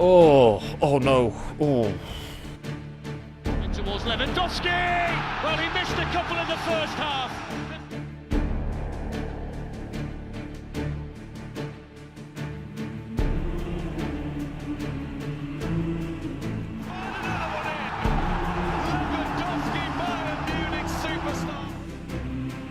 Oh no. Oh. In towards Lewandowski. Well, he missed a couple in the first half.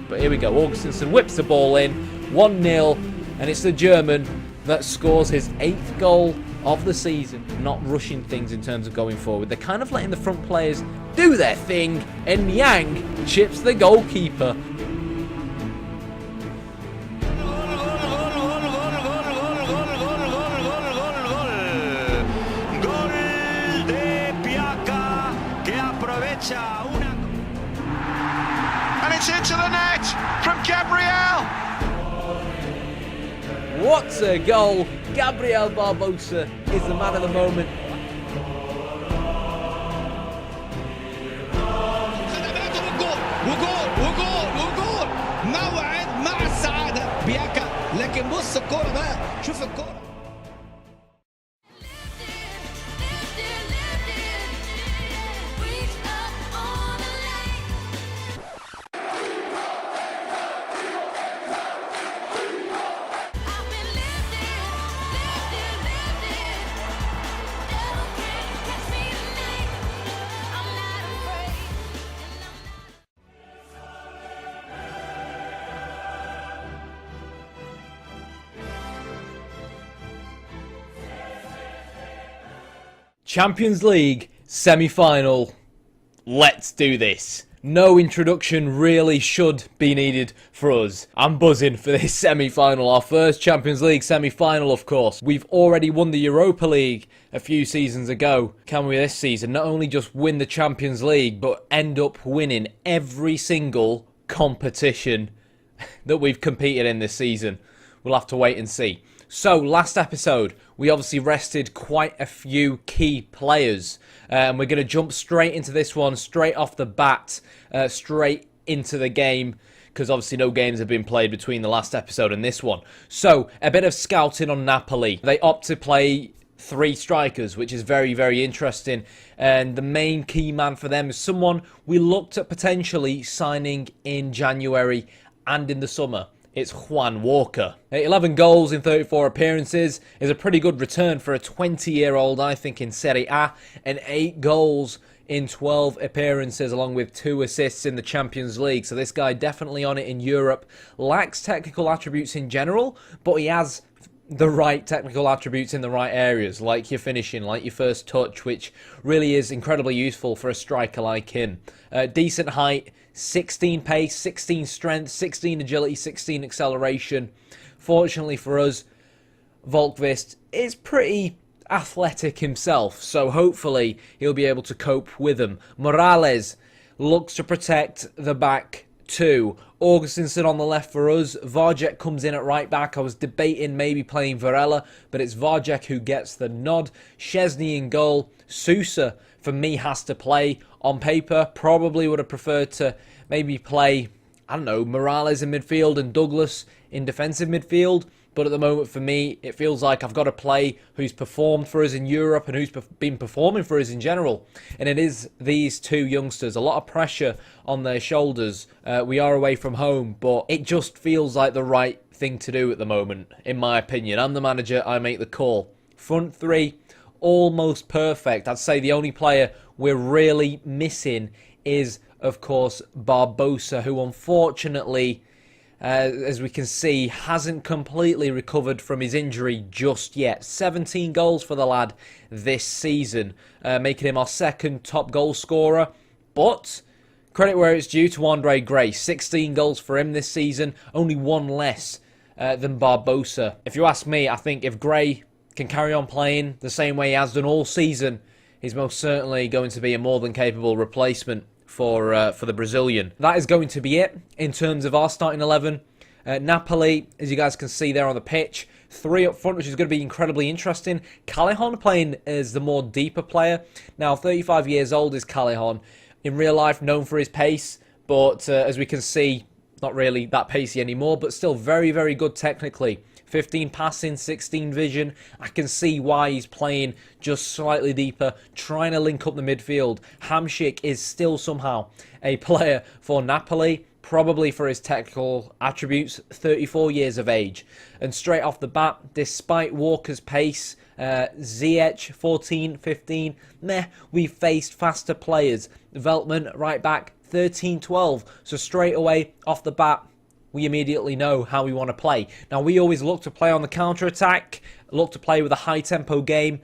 But here we go. Augustinson whips the ball in. 1-0. And it's the German that scores his 8th goal of the season. Not rushing things in terms of going forward. They're kind of letting the front players do their thing. And Yang chips the goalkeeper. And it's into the net from Gabriel. What a goal! Gabriel Barbosa is the man of the moment. وجول موعد مع السعادة بياكا لكن بص الكورة بقى شوف الكورة. Champions League semi-final. Let's do this. No introduction really should be needed for us. I'm buzzing for this semi-final. Our first Champions League semi-final, of course. We've already won the Europa League a few seasons ago. Can we this season not only just win the Champions League, but end up winning every single competition that we've competed in this season? We'll have to wait and see. So, last episode, we obviously rested quite a few key players. And we're going to jump straight into this one, straight off the bat, straight into the game. Because obviously no games have been played between the last episode and this one. So, a bit of scouting on Napoli. They opt to play 3 strikers, which is very, very interesting. And the main key man for them is someone we looked at potentially signing in January and in the summer. It's Juan Walker. 11 goals in 34 appearances is a pretty good return for a 20-year-old, I think, in Serie A. And 8 goals in 12 appearances, along with 2 assists in the Champions League. So this guy definitely on it in Europe. Lacks technical attributes in general, but he has the right technical attributes in the right areas, like your finishing, like your first touch, which really is incredibly useful for a striker like him. Decent height, 16 pace, 16 strength, 16 agility, 16 acceleration. Fortunately for us, Volkvist is pretty athletic himself, so hopefully he'll be able to cope with them. Morales looks to protect the back two. Augustinson on the left for us. Varjek comes in at right back. I was debating maybe playing Varela, but it's Varjek who gets the nod. Szczesny in goal. Sousa, for me, has to play. On paper, probably would have preferred to maybe play, I don't know, Morales in midfield and Douglas in defensive midfield. But at the moment, for me, it feels like I've got to play who's performed for us in Europe and who's been performing for us in general. And it is these 2 youngsters. A lot of pressure on their shoulders. We are away from home, but it just feels like the right thing to do at the moment, in my opinion. I'm the manager. I make the call. Front 3, almost perfect. I'd say the only player we're really missing is, of course, Barbosa, who unfortunately, as we can see, hasn't completely recovered from his injury just yet. 17 goals for the lad this season, making him our 2nd top goal scorer. But credit where it's due to Andre Gray. 16 goals for him this season, only 1 less than Barbosa. If you ask me, I think if Gray can carry on playing the same way he has done all season, he's most certainly going to be a more than capable replacement for the Brazilian. That is going to be it in terms of our starting 11. Napoli, as you guys can see there on the pitch, 3 up front, which is going to be incredibly interesting. Callejon playing as the more deeper player. Now, 35 years old is Callejon. In real life, known for his pace, but as we can see, not really that pacey anymore, but still very, very good technically. 15 passing, 16 vision. I can see why he's playing just slightly deeper, trying to link up the midfield. Hamšík is still somehow a player for Napoli, probably for his technical attributes, 34 years of age. And straight off the bat, despite Walker's pace, Ziyech, 14, 15, we faced faster players. Veltman, right back, 13, 12. So straight away, off the bat, we immediately know how we want to play. Now, we always look to play on the counter-attack, look to play with a high-tempo game,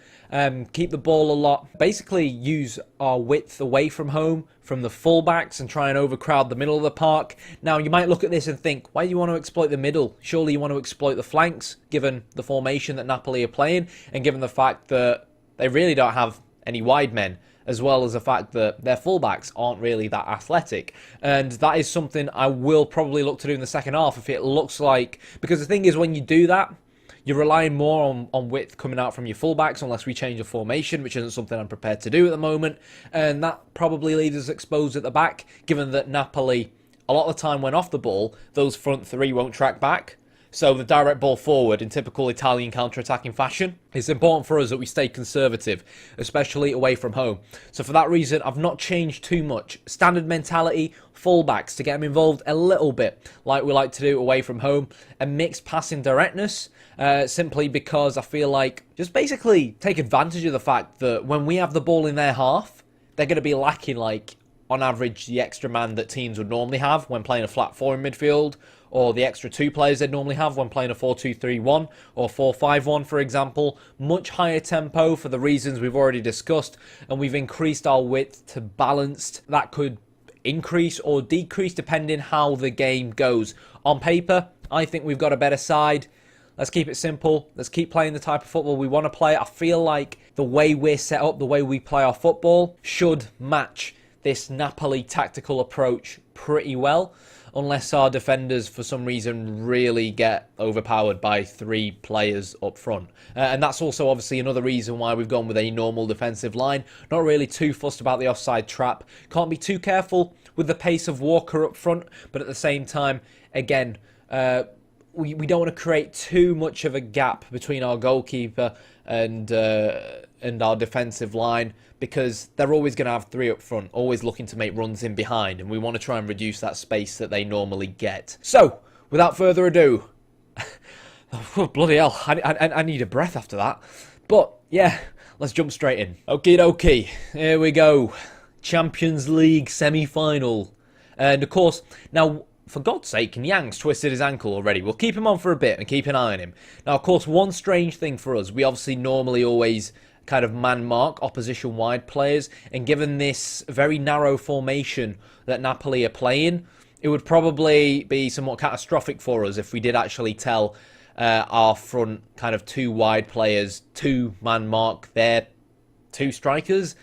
keep the ball a lot, basically use our width away from home, from the fullbacks, and try and overcrowd the middle of the park. Now, you might look at this and think, why do you want to exploit the middle? Surely you want to exploit the flanks, given the formation that Napoli are playing, and given the fact that they really don't have any wide men, as well as the fact that their fullbacks aren't really that athletic. And that is something I will probably look to do in the second half if it looks like... Because the thing is, when you do that, you're relying more on width coming out from your fullbacks unless we change the formation, which isn't something I'm prepared to do at the moment. And that probably leaves us exposed at the back, given that Napoli, a lot of the time when off the ball, those front three won't track back. So the direct ball forward in typical Italian counter-attacking fashion, it's important for us that we stay conservative, especially away from home. So for that reason, I've not changed too much. Standard mentality, fullbacks to get them involved a little bit, like we like to do away from home. A mixed passing directness, simply because I feel like just basically take advantage of the fact that when we have the ball in their half, they're going to be lacking, like, on average, the extra man that teams would normally have when playing a flat four in midfield, or the extra two players they'd normally have when playing a 4-2-3-1 or 4-5-1, for example. Much higher tempo for the reasons we've already discussed, and we've increased our width to balanced. That could increase or decrease depending how the game goes. On paper, I think we've got a better side. Let's keep it simple. Let's keep playing the type of football we want to play. I feel like the way we're set up, the way we play our football, should match this Napoli tactical approach pretty well, unless our defenders for some reason really get overpowered by three players up front. And that's also obviously another reason why we've gone with a normal defensive line. Not really too fussed about the offside trap. Can't be too careful with the pace of Walker up front, but at the same time, again, we don't want to create too much of a gap between our goalkeeper and our defensive line, because they're always going to have three up front, always looking to make runs in behind, and we want to try and reduce that space that they normally get. So, without further ado, oh, bloody hell, I need a breath after that. But, yeah, let's jump straight in. Okie dokie, here we go. Champions League semi-final. And, of course, now, for God's sake, Nyang's twisted his ankle already. We'll keep him on for a bit and keep an eye on him. Now, of course, one strange thing for us, we obviously normally always kind of man mark opposition wide players, and given this very narrow formation that Napoli are playing, it would probably be somewhat catastrophic for us if we did actually tell our front kind of two wide players to man mark their two strikers,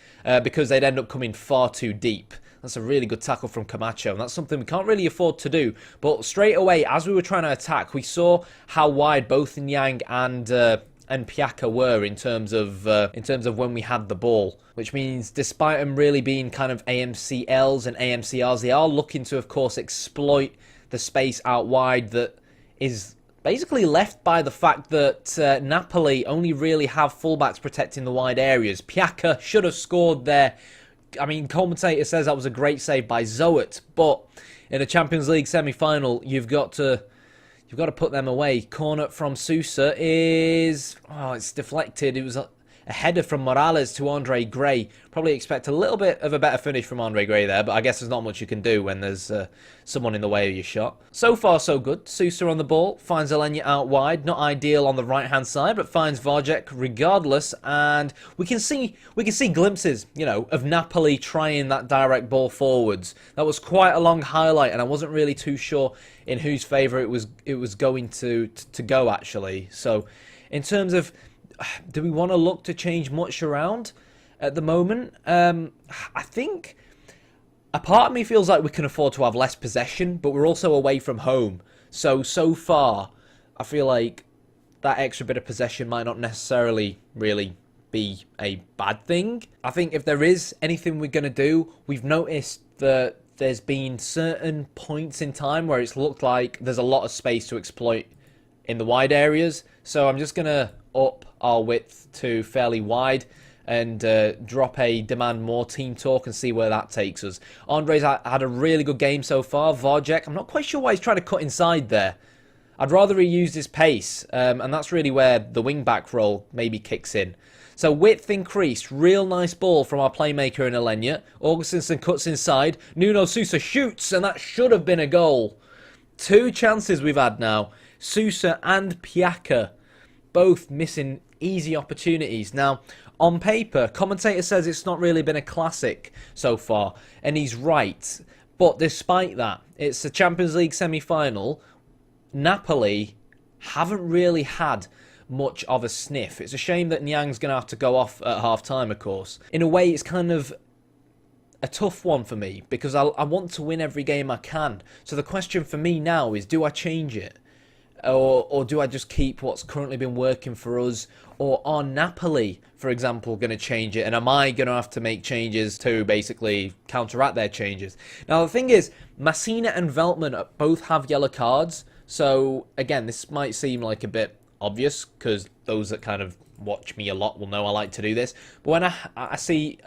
because they'd end up coming far too deep. That's a really good tackle from Camacho, and that's something we can't really afford to do. But straight away, as we were trying to attack, we saw how wide both Nyang and Piaka were in terms of when we had the ball, which means despite them really being kind of AMCLs and AMCRs, they are looking to, of course, exploit the space out wide that is basically left by the fact that Napoli only really have fullbacks protecting the wide areas. Piaka should have scored there. I mean, commentator says that was a great save by Zoet, but in a Champions League semi-final, you've got to put them away. Corner from Sousa is... oh, it's deflected. It was a header from Morales to Andre Gray. Probably expect a little bit of a better finish from Andre Gray there, but I guess there's not much you can do when there's someone in the way of your shot. So far, so good. Sousa on the ball. Finds Alenya out wide. Not ideal on the right-hand side, but finds Varjek regardless. And we can see glimpses, you know, of Napoli trying that direct ball forwards. That was quite a long highlight, and I wasn't really too sure in whose favour it was going to go, actually. So, in terms of... do we want to look to change much around at the moment? I think a part of me feels like we can afford to have less possession, but we're also away from home. So far, I feel like that extra bit of possession might not necessarily really be a bad thing. I think if there is anything we're going to do, we've noticed that there's been certain points in time where it's looked like there's a lot of space to exploit in the wide areas. So I'm just going to up our width to fairly wide and drop a demand more team talk and see where that takes us. Andre's had a really good game so far. Varjek, I'm not quite sure why he's trying to cut inside there. I'd rather he used his pace, and that's really where the wing-back role maybe kicks in. So width increased. Real nice ball from our playmaker in Alenya. Augustinson cuts inside. Nuno Sousa shoots, and that should have been a goal. 2 chances we've had now. Sousa and Piaka both missing easy opportunities. Now, on paper, commentator says it's not really been a classic so far, and he's right. But despite that, it's a Champions League semi-final. Napoli haven't really had much of a sniff. It's a shame that Nyang's going to have to go off at half-time, of course. In a way, it's kind of a tough one for me, because I want to win every game I can. So the question for me now is, do I change it? Or do I just keep what's currently been working for us? Or are Napoli, for example, going to change it? And am I going to have to make changes to basically counteract their changes? Now, the thing is, Messina and Veltman both have yellow cards. So, again, this might seem like a bit obvious, because those that kind of watch me a lot will know I like to do this. But when I see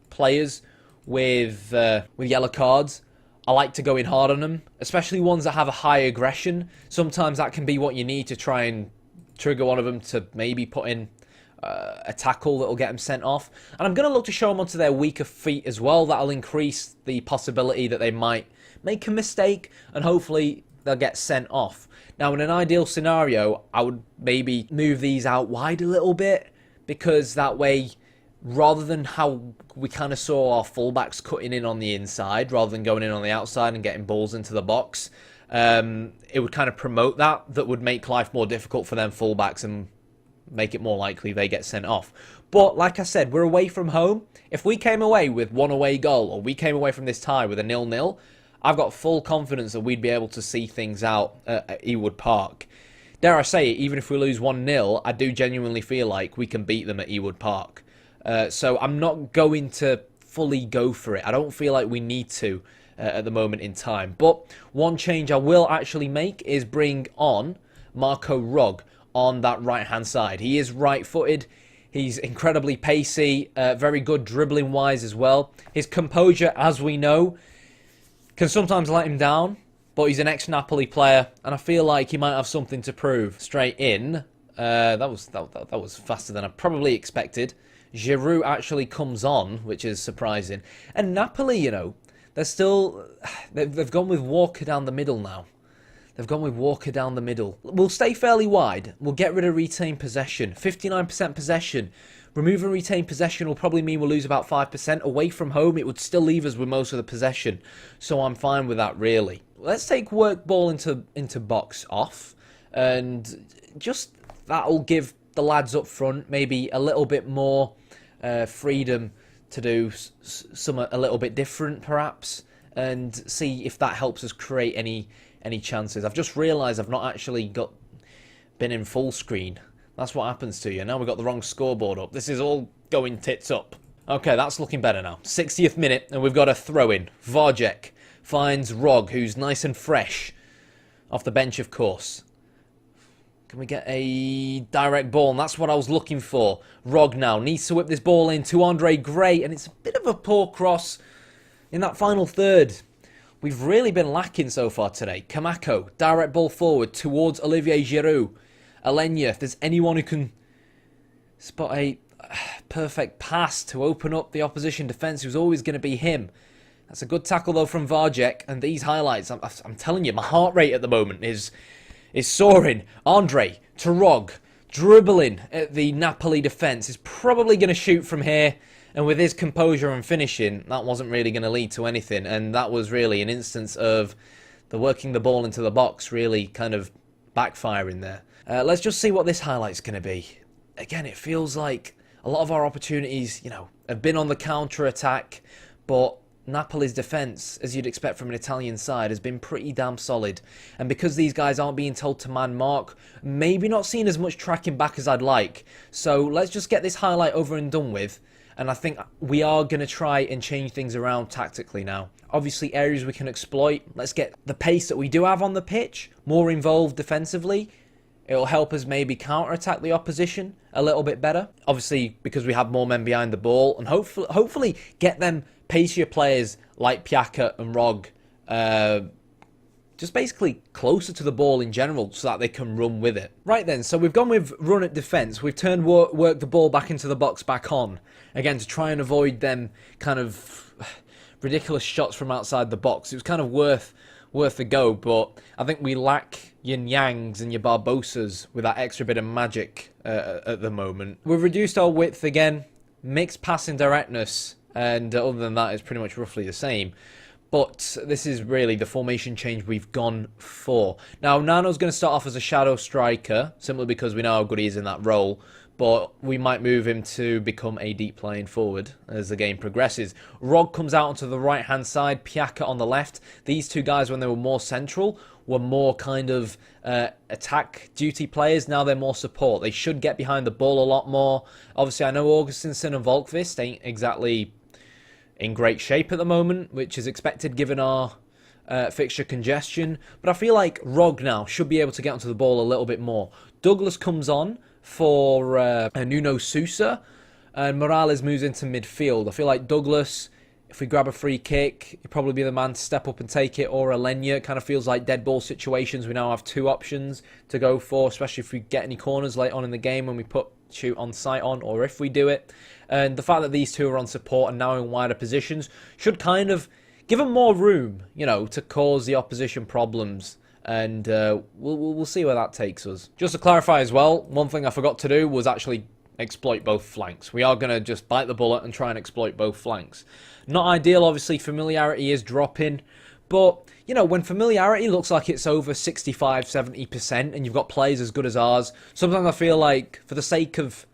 players with yellow cards, I like to go in hard on them, especially ones that have a high aggression. Sometimes that can be what you need to try and trigger one of them to maybe put in a tackle that will get them sent off. And I'm going to look to show them onto their weaker feet as well. That'll increase the possibility that they might make a mistake, and hopefully they'll get sent off. Now, in an ideal scenario, I would maybe move these out wide a little bit, because that way, rather than how we kind of saw our fullbacks cutting in on the inside, rather than going in on the outside and getting balls into the box, it would kind of promote that would make life more difficult for them fullbacks and make it more likely they get sent off. But like I said, we're away from home. If we came away with 1 away goal, or we came away from this tie with a 0-0, I've got full confidence that we'd be able to see things out at Ewood Park. Dare I say it, even if we lose 1-0, I do genuinely feel like we can beat them at Ewood Park. So I'm not going to fully go for it. I don't feel like we need to at the moment in time. But one change I will actually make is bring on Marco Rog on that right-hand side. He is right-footed. He's incredibly pacey, very good dribbling-wise as well. His composure, as we know, can sometimes let him down, but he's an ex-Napoli player, and I feel like he might have something to prove. Straight in, that was faster than I probably expected. Giroud actually comes on, which is surprising. And Napoli, you know, they've gone with Walker down the middle now. They've gone with Walker down the middle. We'll stay fairly wide. We'll get rid of retained possession. 59% possession. Removing retained possession will probably mean we'll lose about 5%. Away from home, it would still leave us with most of the possession. So I'm fine with that, really. Let's take work ball into box off. And just that'll give the lads up front maybe a little bit more freedom to do something a little bit different, perhaps. And see if that helps us create any chances. I've just realised I've not actually been in full screen. That's what happens to you. Now we've got the wrong scoreboard up. This is all going tits up. Okay, that's looking better now. 60th minute, and we've got a throw-in. Varjek finds Rog, who's nice and fresh. Off the bench, of course. Can we get a direct ball? And that's what I was looking for. Rog now needs to whip this ball in to Andre Gray, and it's a bit of a poor cross in that final third. We've really been lacking so far today. Kamako, direct ball forward towards Olivier Giroud. Alenya, if there's anyone who can spot a perfect pass to open up the opposition defence, it was always going to be him. That's a good tackle, though, from Varjek. And these highlights, I'm telling you, my heart rate at the moment is soaring. Andre to Rog, dribbling at the Napoli defence. Is probably going to shoot from here. And with his composure and finishing, that wasn't really going to lead to anything. And that was really an instance of the working the ball into the box really kind of backfiring there. Let's just see what this highlight's going to be. Again, it feels like a lot of our opportunities, you know, have been on the counter-attack, but Napoli's defence, as you'd expect from an Italian side, has been pretty damn solid. And because these guys aren't being told to man mark, maybe not seeing as much tracking back as I'd like. So let's just get this highlight over and done with. And I think we are going to try and change things around tactically now. Obviously, areas we can exploit. Let's get the pace that we do have on the pitch more involved defensively. It'll help us maybe counter-attack the opposition a little bit better. Obviously, because we have more men behind the ball, and hopefully get them pacier players like Piaka and Rog just basically closer to the ball in general so that they can run with it. Right then, so we've gone with run at defence. We've turned work the ball back into the box back on. Again, to try and avoid them kind of ridiculous shots from outside the box. It was kind of worth a go, but I think we lack your Nyangs and your Barbosas with that extra bit of magic at the moment. We've reduced our width again, mixed passing directness, and other than that, it's pretty much roughly the same. But this is really the formation change we've gone for. Now, Nano's going to start off as a shadow striker, simply because we know how good he is in that role. But we might move him to become a deep lying forward as the game progresses. Rog comes out onto the right-hand side, Piaka on the left. These two guys, when they were more central, were more kind of attack duty players. Now they're more support. They should get behind the ball a lot more. Obviously, I know Augustinsson and Volkvist ain't exactly in great shape at the moment, which is expected given our fixture congestion. But I feel like Rog now should be able to get onto the ball a little bit more. Douglas comes on for Nuno Sousa, and Morales moves into midfield. I feel like Douglas, if we grab a free kick, he'd probably be the man to step up and take it, or Alenya. It kind of feels like dead ball situations. We now have two options to go for, especially if we get any corners late on in the game when we put shoot on sight on, or if we do it. And the fact that these two are on support and now in wider positions should kind of give them more room, you know, to cause the opposition problems. And we'll see where that takes us. Just to clarify as well, one thing I forgot to do was actually exploit both flanks. We are going to just bite the bullet and try and exploit both flanks. Not ideal, obviously, familiarity is dropping. But, you know, when familiarity looks like it's over 65-70% and you've got players as good as ours, sometimes I feel like, for the sake of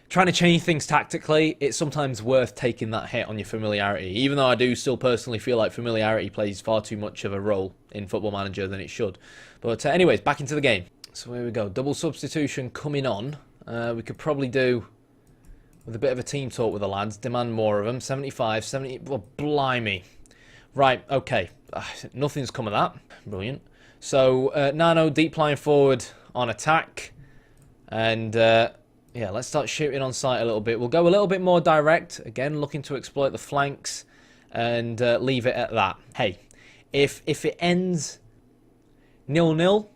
trying to change things tactically, it's sometimes worth taking that hit on your familiarity. Even though I do still personally feel like familiarity plays far too much of a role in Football Manager than it should. But anyways, back into the game. So here we go. Double substitution coming on. We could probably do with a bit of a team talk with the lads. Demand more of them. 75, 70. Well, blimey. Right, okay. Nothing's come of that. Brilliant. So, Nano deep lying forward on attack. And, yeah, let's start shooting on sight a little bit. We'll go a little bit more direct. Again, looking to exploit the flanks. And leave it at that. Hey, if it ends 0-0,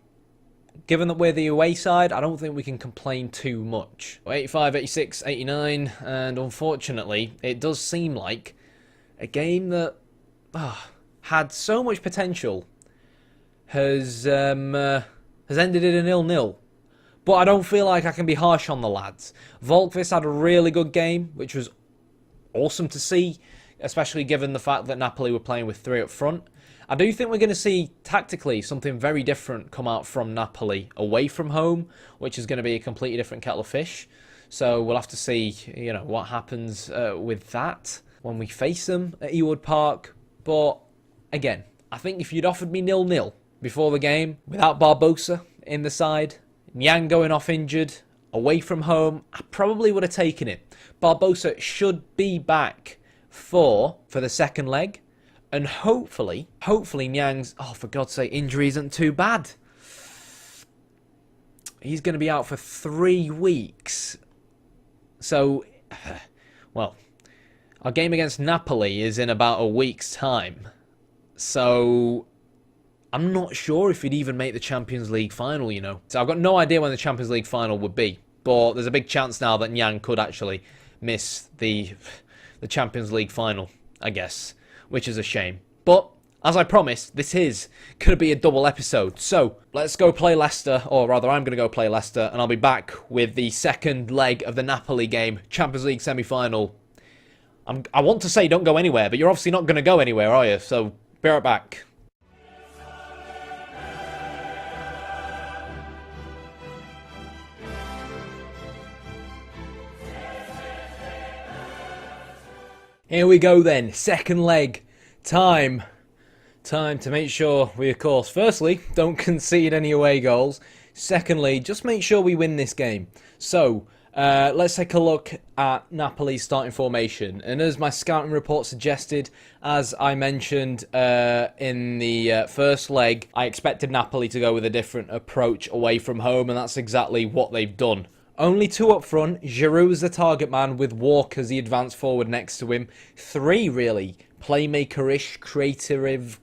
given that we're the away side, I don't think we can complain too much. 85, 86, 89. And unfortunately, it does seem like a game that had so much potential has ended in a 0-0. But I don't feel like I can be harsh on the lads. Volkvist had a really good game, which was awesome to see, especially given the fact that Napoli were playing with three up front. I do think we're going to see, tactically, something very different come out from Napoli away from home, which is going to be a completely different kettle of fish. So we'll have to see, you know, what happens with that when we face them at Ewood Park. But, again, I think if you'd offered me 0-0 before the game, without Barbosa in the side, Nyang going off injured, away from home, I probably would have taken it. Barbosa should be back for the second leg. And hopefully Nyang's, for God's sake, injury isn't too bad. He's going to be out for 3 weeks. So, well, our game against Napoli is in about a week's time. So, I'm not sure if he'd even make the Champions League final, you know. So I've got no idea when the Champions League final would be. But there's a big chance now that Nyang could actually miss the Champions League final, I guess. Which is a shame. But, as I promised, this is going to be a double episode. So, let's go play Leicester, or rather, I'm going to go play Leicester, and I'll be back with the second leg of the Napoli game, Champions League semi-final. I want to say don't go anywhere, but you're obviously not going to go anywhere, are you? So, be right back. Here we go then, second leg. Time to make sure we, of course, firstly, don't concede any away goals. Secondly, just make sure we win this game. So, Let's take a look at Napoli's starting formation. And as my scouting report suggested, as I mentioned in the first leg, I expected Napoli to go with a different approach away from home, and that's exactly what they've done. Only 2 up front. Giroud is the target man with Walker as the advanced forward next to him. 3 really playmaker-ish, creative-ish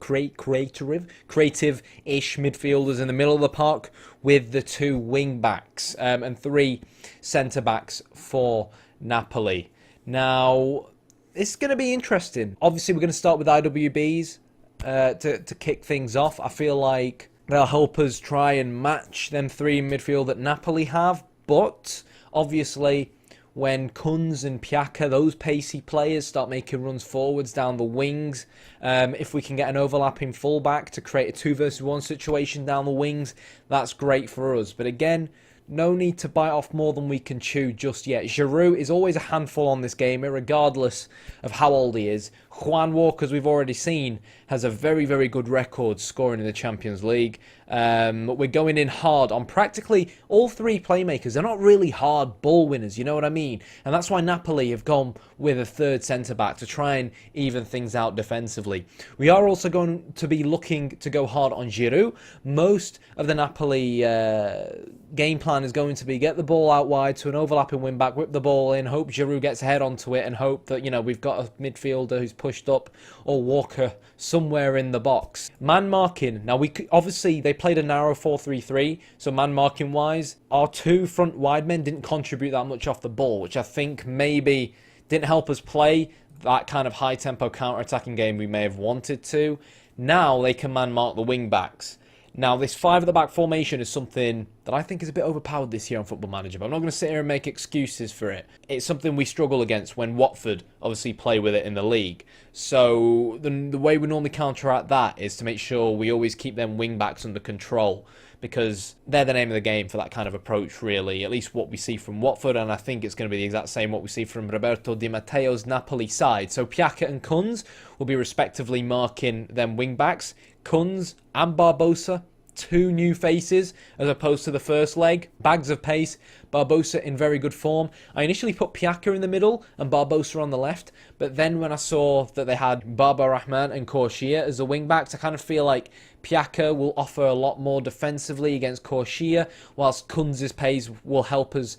midfielders in the middle of the park with the 2 wing-backs and 3 centre-backs for Napoli. Now, it's going to be interesting. Obviously, we're going to start with IWBs to kick things off. I feel like they'll help us try and match them 3 in midfield that Napoli have. But, obviously, when Kunz and Piaka, those pacey players, start making runs forwards down the wings, if we can get an overlapping fullback to create a 2 versus 1 situation down the wings, that's great for us. But again, no need to bite off more than we can chew just yet. Giroud is always a handful on this game, regardless of how old he is. Juan Walker, as we've already seen, has a very, very good record scoring in the Champions League. We're going in hard on practically all 3 playmakers. They're not really hard ball winners, you know what I mean? And that's why Napoli have gone with a 3rd centre-back to try and even things out defensively. We are also going to be looking to go hard on Giroud. Most of the Napoli game plan is going to be get the ball out wide to an overlapping wing-back, whip the ball in, hope Giroud gets a head onto it, and hope that, you know, we've got a midfielder who's pushed up, or Walker somewhere in the box. Man marking. Now, obviously they played a narrow 4-3-3, so man marking wise, our 2 front wide men didn't contribute that much off the ball, which I think maybe didn't help us play that kind of high tempo counter-attacking game we may have wanted to. Now they can man mark the wing backs. Now, this 5 at the back formation is something that I think is a bit overpowered this year on Football Manager, but I'm not going to sit here and make excuses for it. It's something we struggle against when Watford obviously play with it in the league. So the way we normally counteract that is to make sure we always keep them wing backs under control, because they're the name of the game for that kind of approach, really. At least what we see from Watford, and I think it's going to be the exact same what we see from Roberto Di Matteo's Napoli side. So Piaka and Kunz will be respectively marking them wing backs. Kunz and Barbosa, 2 new faces as opposed to the first leg. Bags of pace. Barbosa in very good form. I initially put Piaka in the middle and Barbosa on the left, but then when I saw that they had Baba Rahman and Corsia as the wing backs, I kind of feel like Piaka will offer a lot more defensively against Corsia, whilst Kunz's pace will help us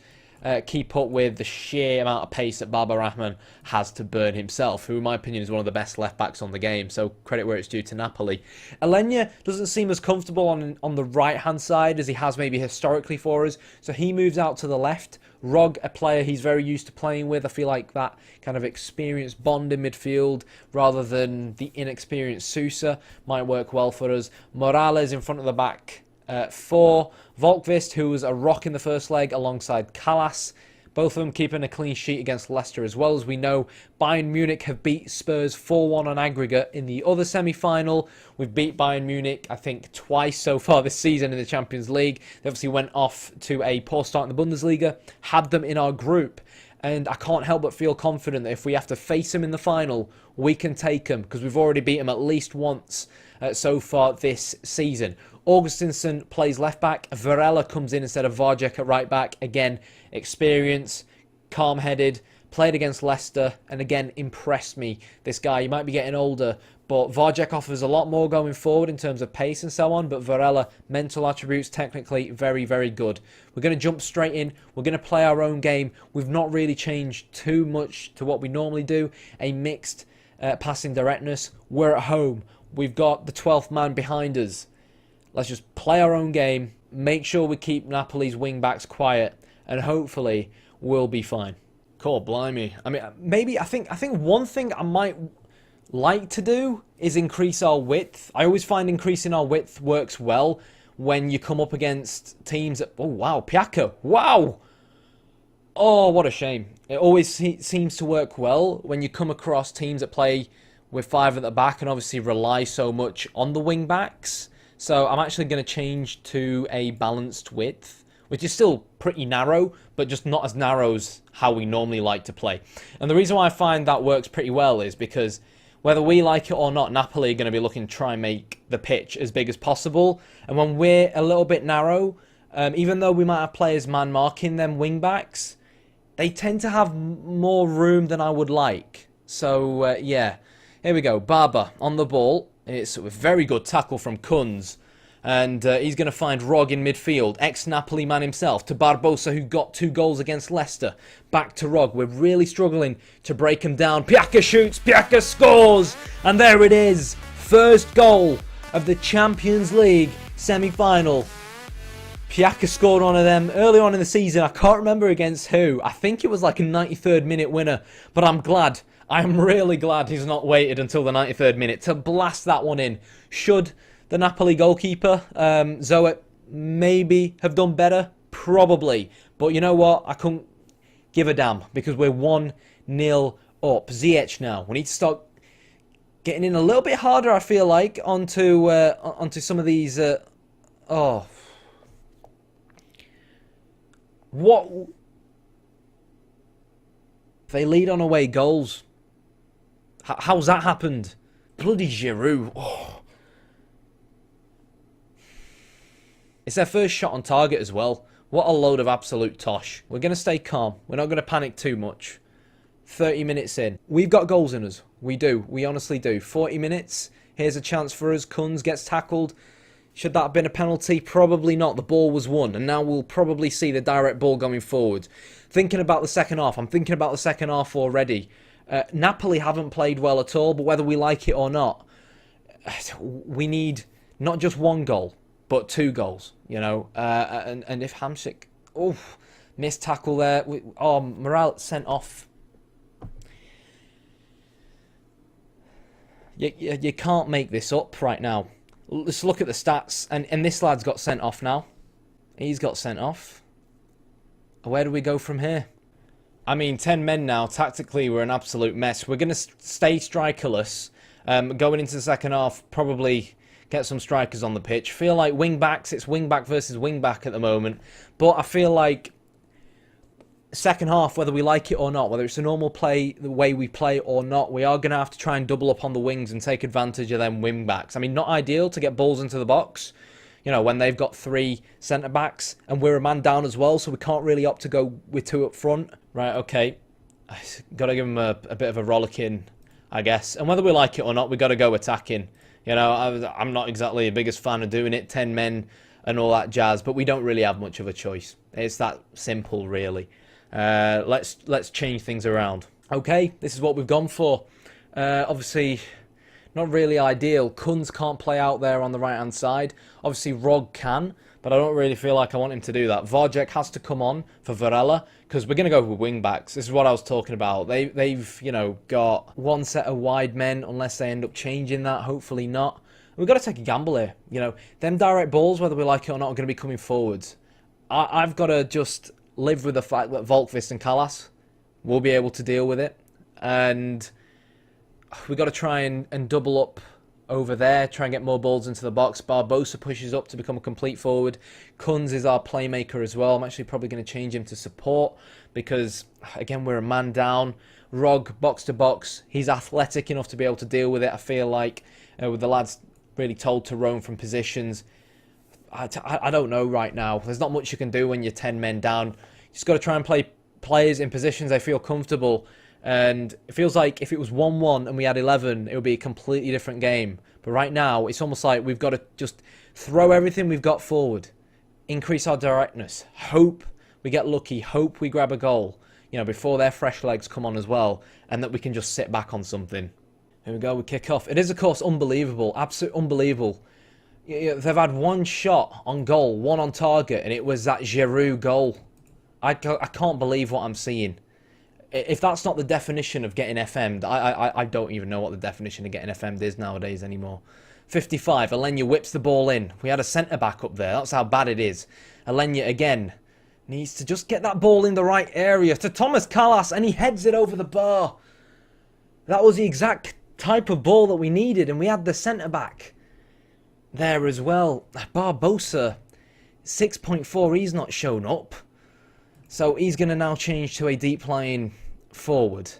keep up with the sheer amount of pace that Baba Rahman has to burn himself, who in my opinion is one of the best left backs on the game, so credit where it's due to Napoli. Alenya doesn't seem as comfortable on the right hand side as he has maybe historically for us, so he moves out to the left. Rog, a player he's very used to playing with. I feel like that kind of experienced bond in midfield rather than the inexperienced Sousa might work well for us. Morales in front of the back 4. Volkvist, who was a rock in the first leg alongside Callas. Both of them keeping a clean sheet against Leicester as well. As we know, Bayern Munich have beat Spurs 4-1 on aggregate in the other semi-final. We've beat Bayern Munich, I think, twice so far this season in the Champions League. They obviously went off to a poor start in the Bundesliga, had them in our group. And I can't help but feel confident that if we have to face them in the final, we can take them, because we've already beat them at least once so far this season. Augustinsson plays left back. Varela comes in instead of Varjek at right back. Again, experience, calm-headed, played against Leicester, and again, impressed me. This guy, he might be getting older, but Varjek offers a lot more going forward in terms of pace and so on, but Varela, mental attributes, technically very, very good. We're going to jump straight in. We're going to play our own game. We've not really changed too much to what we normally do. A mixed passing directness. We're at home. We've got the 12th man behind us. Let's just play our own game, make sure we keep Napoli's wing-backs quiet, and hopefully we'll be fine. Cool, blimey. I mean, maybe, I think one thing I might like to do is increase our width. I always find increasing our width works well when you come up against teams that... Oh, wow, Piaka, wow! Oh, what a shame. It always seems to work well when you come across teams that play with 5 at the back and obviously rely so much on the wing-backs. So I'm actually going to change to a balanced width, which is still pretty narrow, but just not as narrow as how we normally like to play. And the reason why I find that works pretty well is because whether we like it or not, Napoli are going to be looking to try and make the pitch as big as possible. And when we're a little bit narrow, even though we might have players man-marking them wing-backs, they tend to have more room than I would like. So, yeah. Here we go. Barber on the ball. It's a very good tackle from Kunz. And he's going to find Rog in midfield. Ex-Napoli man himself. To Barbosa, who got 2 goals against Leicester. Back to Rog. We're really struggling to break him down. Piaka shoots. Piaka scores. And there it is. First goal of the Champions League semi-final. Piaka scored one of them early on in the season. I can't remember against who. I think it was like a 93rd minute winner. But I'm glad. I'm really glad he's not waited until the 93rd minute to blast that one in. Should the Napoli goalkeeper, Zoet, maybe have done better? Probably. But you know what? I couldn't give a damn because we're 1-0 up. Ziyech now. We need to start getting in a little bit harder, I feel like, onto some of these... What? They lead on away goals. How's that happened? Bloody Giroud. Oh. It's their first shot on target as well. What a load of absolute tosh. We're going to stay calm. We're not going to panic too much. 30 minutes in. We've got goals in us. We do. We honestly do. 40 minutes. Here's a chance for us. Kunz gets tackled. Should that have been a penalty? Probably not. The ball was won. And now we'll probably see the direct ball going forward. Thinking about the second half. I'm thinking about the second half already. Napoli haven't played well at all, but whether we like it or not, we need not just 1 goal, but 2 goals, you know. And if Hamsik, missed tackle there. Morale sent off. You can't make this up right now. Let's look at the stats, and this lad's got sent off now. He's got sent off. Where do we go from here? I mean, 10 men now. Tactically, we're an absolute mess. We're going to stay strikerless. Going into the second half, probably get some strikers on the pitch. Feel like wing-backs, it's wing-back versus wing-back at the moment. But I feel like second half, whether we like it or not, whether it's a normal play, the way we play or not, we are going to have to try and double up on the wings and take advantage of them wing-backs. I mean, not ideal to get balls into the box, you know, when they've got 3 centre-backs and we're a man down as well, so we can't really opt to go with 2 up front. Right, okay. Got to give them a bit of a rollicking, I guess. And whether we like it or not, we got to go attacking. You know, I'm not exactly the biggest fan of doing it, 10 men and all that jazz, but we don't really have much of a choice. It's that simple, really. Let's change things around. Okay, this is what we've gone for. Obviously, not really ideal. Kunz can't play out there on the right-hand side. Obviously, Rog can, but I don't really feel like I want him to do that. Varjek has to come on for Varela, because we're going to go with wing-backs. This is what I was talking about. They've, you know, got 1 set of wide men, unless they end up changing that. Hopefully not. We've got to take a gamble here. You know, them direct balls, whether we like it or not, are going to be coming forwards. I've got to just live with the fact that Volkvist and Kalas will be able to deal with it. And we've got to try and double up over there, try and get more balls into the box. Barbosa pushes up to become a complete forward. Kunz is our playmaker as well. I'm actually probably going to change him to support because, again, we're a man down. Rog, box to box. He's athletic enough to be able to deal with it, I feel like, with the lads really told to roam from positions. I don't know right now. There's not much you can do when you're 10 men down. You just got to try and play players in positions they feel comfortable. And it feels like if it was 1-1 and we had 11, it would be a completely different game. But right now, it's almost like we've got to just throw everything we've got forward. Increase our directness. Hope we get lucky. Hope we grab a goal, you know, before their fresh legs come on as well. And that we can just sit back on something. Here we go, we kick off. It is, of course, unbelievable. Absolutely unbelievable. They've had 1 shot on goal, 1 on target, and it was that Giroud goal. I can't believe what I'm seeing. If that's not the definition of getting FM'd, I don't even know what the definition of getting FM'd is nowadays anymore. 55, Alenya whips the ball in. We had a centre-back up there. That's how bad it is. Alenya, again, needs to just get that ball in the right area to Thomas Kalas, and he heads it over the bar. That was the exact type of ball that we needed, and we had the centre-back there as well. Barbosa, 6.4, he's not shown up. So he's going to now change to a deep lying forward.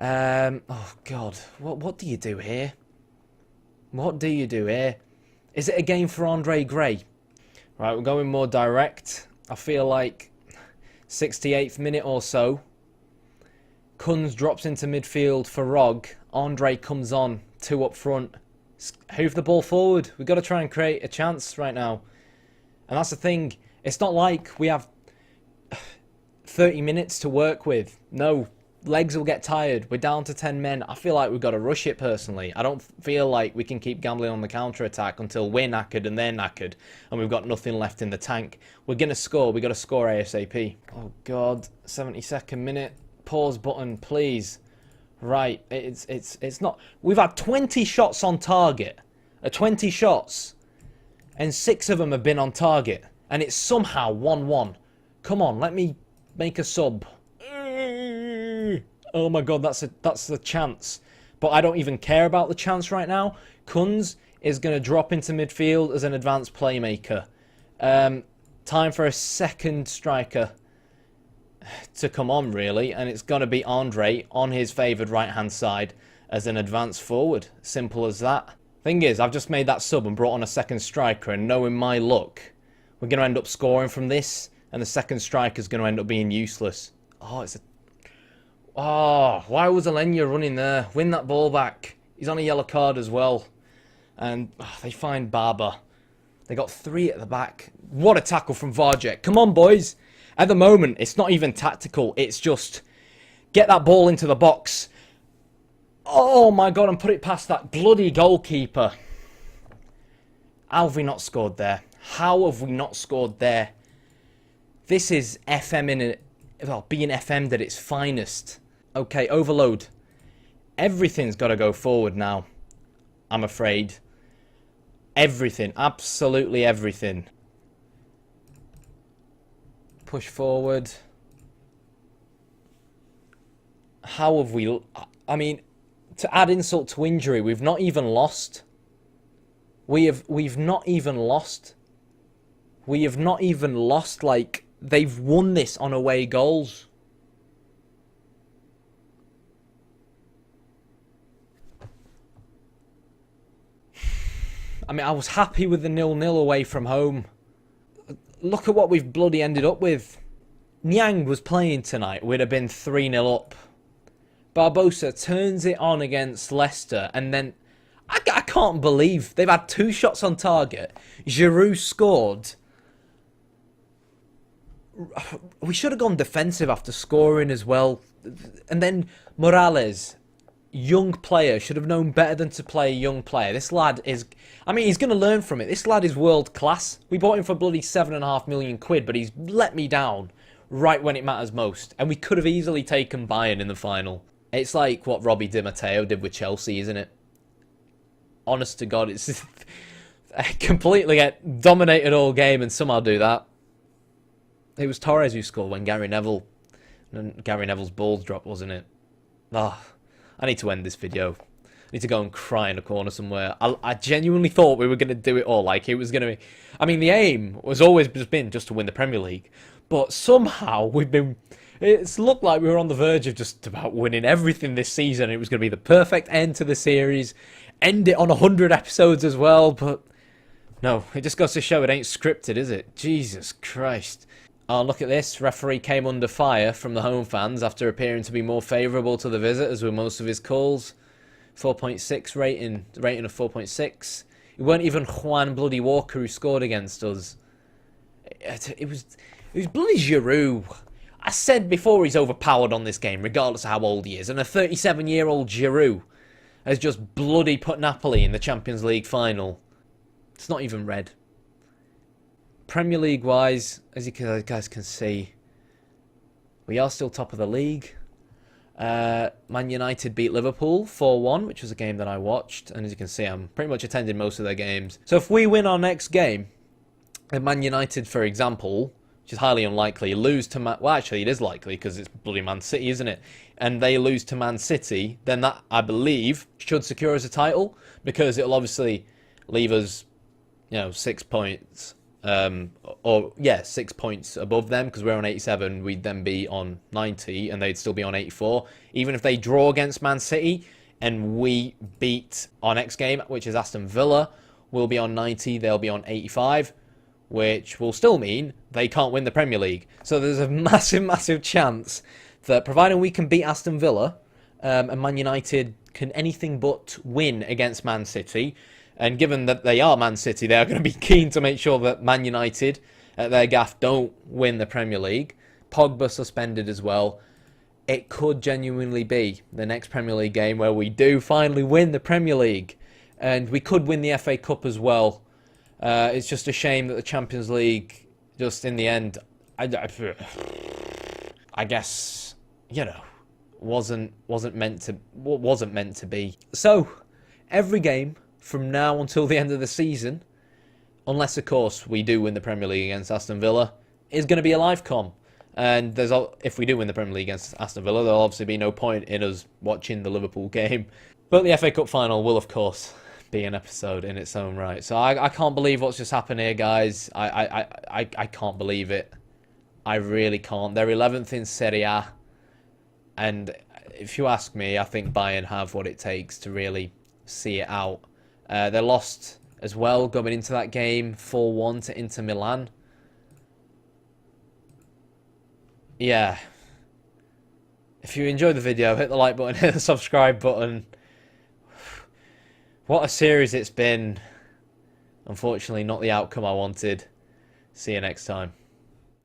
Oh, God. What do you do here? What do you do here? Is it a game for Andre Gray? Right, we're going more direct. I feel like 68th minute or so. Kunz drops into midfield for Rog. Andre comes on, 2 up front. Hoof the ball forward. We've got to try and create a chance right now. And that's the thing. It's not like we have 30 minutes to work with. No, legs will get tired. We're down to 10 men. I feel like we've got to rush it personally. I don't feel like we can keep gambling on the counter-attack until we're knackered and they're knackered and we've got nothing left in the tank. We're going to score. We've got to score ASAP. Oh, God. 72nd minute. Pause button, please. Right. It's not... We've had 20 shots on target. 20 shots. And 6 of them have been on target. And it's somehow 1-1. Come on, let me make a sub. Oh my God, that's a chance. But I don't even care about the chance right now. Kunz is going to drop into midfield as an advanced playmaker. Time for a second striker to come on, really. And it's going to be Andre on his favoured right-hand side as an advanced forward. Simple as that. Thing is, I've just made that sub and brought on a second striker. And knowing my luck, we're going to end up scoring from this. And the second striker's going to end up being useless. Oh, why was Alenya running there? Win that ball back. He's on a yellow card as well. And they find Barber. They got 3 at the back. What a tackle from Varjek. Come on, boys. At the moment, it's not even tactical. It's just get that ball into the box. Oh, my God, and put it past that bloody goalkeeper. How have we not scored there? How have we not scored there? This is FM being FM'd at its finest. Okay, overload. Everything's got to go forward now. I'm afraid. Everything. Absolutely everything. Push forward. How have we... I mean, to add insult to injury, we've not even lost. We've not even lost. We have not even lost, like... They've won this on away goals. I mean, I was happy with the 0-0 away from home. Look at what we've bloody ended up with. Niang was playing tonight. We'd have been 3-0 up. Barbosa turns it on against Leicester. And then... I can't believe they've had 2 shots on target. Giroud scored... We should have gone defensive after scoring as well. And then Morales, young player, should have known better than to play a young player. This lad is... I mean, he's going to learn from it. This lad is world class. We bought him for bloody £7.5 million, but he's let me down right when it matters most. And we could have easily taken Bayern in the final. It's like what Robbie Di Matteo did with Chelsea, isn't it? Honest to God, it's... completely get dominated all game and somehow do that. It was Torres who scored when Gary Neville's balls dropped, wasn't it? Ah, I need to end this video. I need to go and cry in a corner somewhere. I genuinely thought we were going to do it all. Like, it was going to be... I mean, the aim was always been just to win the Premier League. But somehow we've been... It's looked like we were on the verge of just about winning everything this season. It was going to be the perfect end to the series. End it on 100 episodes as well. But no, it just goes to show it ain't scripted, is it? Jesus Christ. Oh, look at this. Referee came under fire from the home fans after appearing to be more favourable to the visitors with most of his calls. 4.6 rating of 4.6. It weren't even Juan bloody Walker who scored against us. It was bloody Giroud. I said before he's overpowered on this game, regardless of how old he is. And a 37-year-old Giroud has just bloody put Napoli in the Champions League final. It's not even red. Premier League wise, as you guys can see, we are still top of the league. Man United beat Liverpool 4-1, which was a game that I watched. And as you can see, I'm pretty much attending most of their games. So if we win our next game, and Man United, for example, which is highly unlikely, lose to well, actually, it is likely because it's bloody Man City, isn't it? And they lose to Man City, then that, I believe, should secure us a title because it'll obviously leave us, 6 points. 6 points above them because we're on 87. We'd then be on 90 and they'd still be on 84. Even if they draw against Man City and we beat our next game, which is Aston Villa, we'll be on 90. They'll be on 85. which will still mean they can't win the Premier League. So there's a massive, massive chance that providing we can beat Aston Villa, and Man United can anything but win against Man City, and given that they are Man City, they are going to be keen to make sure that Man United at their gaff don't win the Premier League. Pogba suspended as well. It could genuinely be the next Premier League game where we do finally win the Premier League. And we could win the FA Cup as well. It's just a shame that the Champions League, just in the end, I guess, you know, wasn't meant to be. So every game from now until the end of the season, unless of course we do win the Premier League against Aston Villa, is going to be a live com. And if we do win the Premier League against Aston Villa, there'll obviously be no point in us watching the Liverpool game. But the FA Cup final will, of course, be an episode in its own right. So I can't believe what's just happened here, guys. I can't believe it. I really can't. They're 11th in Serie A. And if you ask me, I think Bayern have what it takes to really see it out. They lost as well going into that game 4-1 to Inter Milan. Yeah. If you enjoyed the video, hit the like button, hit the subscribe button. What a series it's been. Unfortunately, not the outcome I wanted. See you next time.